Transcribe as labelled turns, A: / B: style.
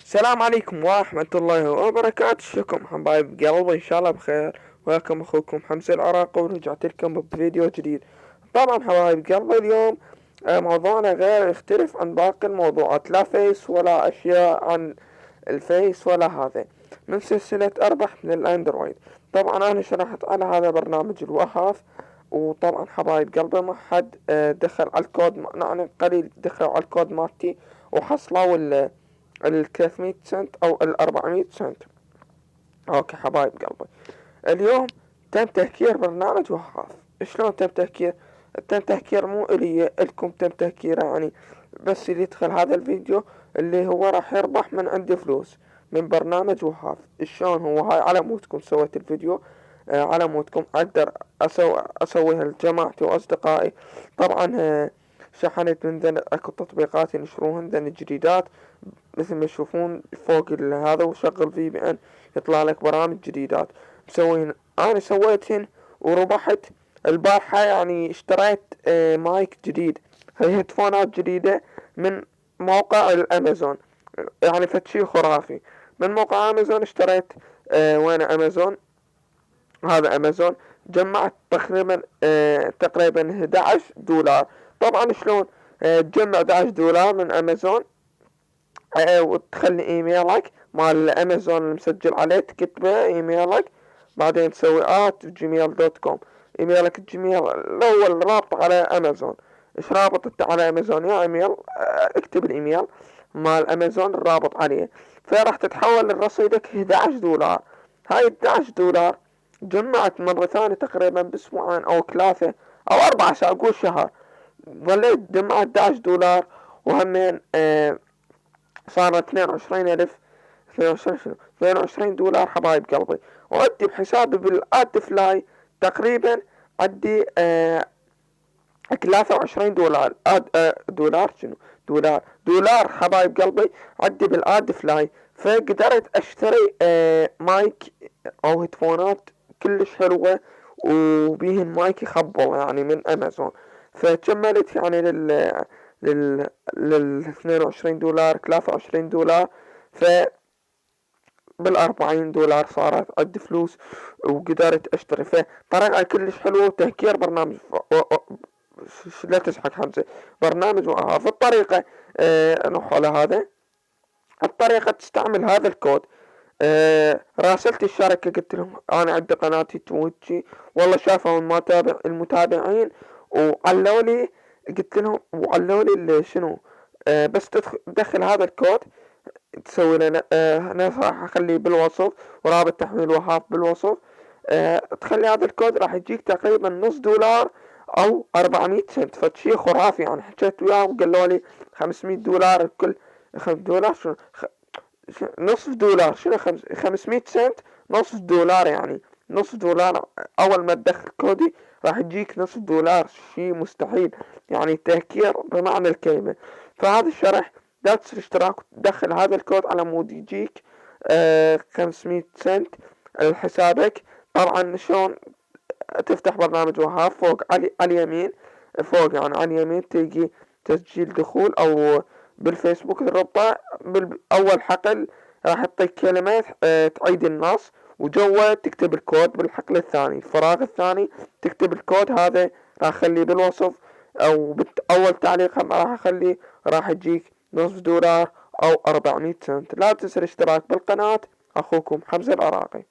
A: السلام عليكم ورحمة الله وبركاته. شكم حبايب قلبي، إن شاء الله بخير. ولكم أخوكم حمزة العراقي، ورجعت لكم بفيديو جديد. طبعا حبايب قلبي اليوم موضوعنا غير يختلف عن باقي الموضوعات، لا فيس ولا أشياء عن الفيس ولا هذا، من سلسلة أربح من الأندرويد. طبعا أنا شرحت على هذا برنامج الوهاف، وطبعا حبايب قلبي ما حد دخل على الكود، يعني قليل دخلوا على الكود مالتي وحصلوا ال 300 سنت او ال 400 سنت. اوكي حبايب قلبي، اليوم تم تهكير برنامج وهاف. شلون تم تهكير؟ تم تهكير مو الي الكم، تم تهكيره يعني بس اللي يدخل هذا الفيديو اللي هو راح يربح من عندي فلوس من برنامج وهاف. شلون هو؟ هاي على مودكم سويت الفيديو، على مودكم اقدر اسويها لجماعتي واصدقائي. طبعا شحنت من ذن اكو تطبيقات ينشروهن ذن الجديدات، مثل ما تشوفون فوق هذا، وشغل VPN يطلع لك برامج جديدات مسوين. انا سويتهن وربحت البارحة، يعني اشتريت مايك جديد، هي هيدفونات جديدة من موقع الامازون، يعني فتشي خرافي. من موقع امازون اشتريت، وين امازون، هذا امازون. جمعت تقريبا $11. طبعا شلون تجمع $11 من امازون؟ وتخلي ايميلك مال امازون المسجل عليه، تكتبه ايميلك، بعدين تسوي @gmail.com. ايميلك الجيميل الاول رابط على امازون. ايش رابط انت على امازون يا ايميل؟ اكتب الايميل مال امازون الرابط عليه، فراح تتحول لرصيدك $11. هاي $11 جمعت مرة ثانية تقريبا باسبوعين او 3 او 4 اقول شهر، ظليت جمعت $11. وهمين صار 22,000، 22 شنو، $22 حبايب قلبي. وعندي بحسابي بالاد فلاي تقريبا عندي $23. دولار شنو، دولار حبايب قلبي عندي بالاد فلاي. فقدرت اشتري مايك او هيدفونات كلش حلوة، وبيهن مايك يخبل يعني من امازون. فكملت يعني لل $22 $23. ف $40 صارت عندي فلوس، وقدرت اشتري. فطريقة كلش حلوة وتهكير برنامج لا تضحك حمزة، برنامج في الطريقة. نروح على هذا الطريقة، تستعمل هذا الكود. راسلت الشركة قلت لهم انا عندي قناتي تويتشي، والله شافوا المتابعين وعلوا لي، قلت لهم وعلوا لي شنو، بس تدخل هذا الكود، تسوي لنا انا راح اخليه بالوصف، ورابط تحميل وهاب بالوصف. تخلي هذا الكود راح يجيك تقريبا $0.5 او 400 سنت، فشي خرافي. يعني حكيت وياهم قالوا لي $500 الكل. $5 شنو، نصف دولار شنو، 500 سنت، نصف دولار يعني نصف دولار. اول ما تدخل كودي راح يجيك نصف دولار، شي مستحيل، يعني تهكير بمعنى الكلمة. فهذا الشرح، لا تنسى الاشتراك وتدخل هذا الكود على مود يجيك 500 سنت لحسابك. طبعا شلون تفتح برنامج وهاب؟ فوق على اليمين، فوق يعني على اليمين تلقي تسجيل دخول، او بالفيسبوك الرابطة بأول حقل راح تعطيك كلمة تعيد النص، وجوا تكتب الكود بالحقل الثاني، الفراغ الثاني تكتب الكود هذا، راح اخليه بالوصف، او اول تعليق هم راح اخليه، راح يجيك $0.5 او 400 سنت. لا تنسى الاشتراك بالقناة. اخوكم حمزة العراقي.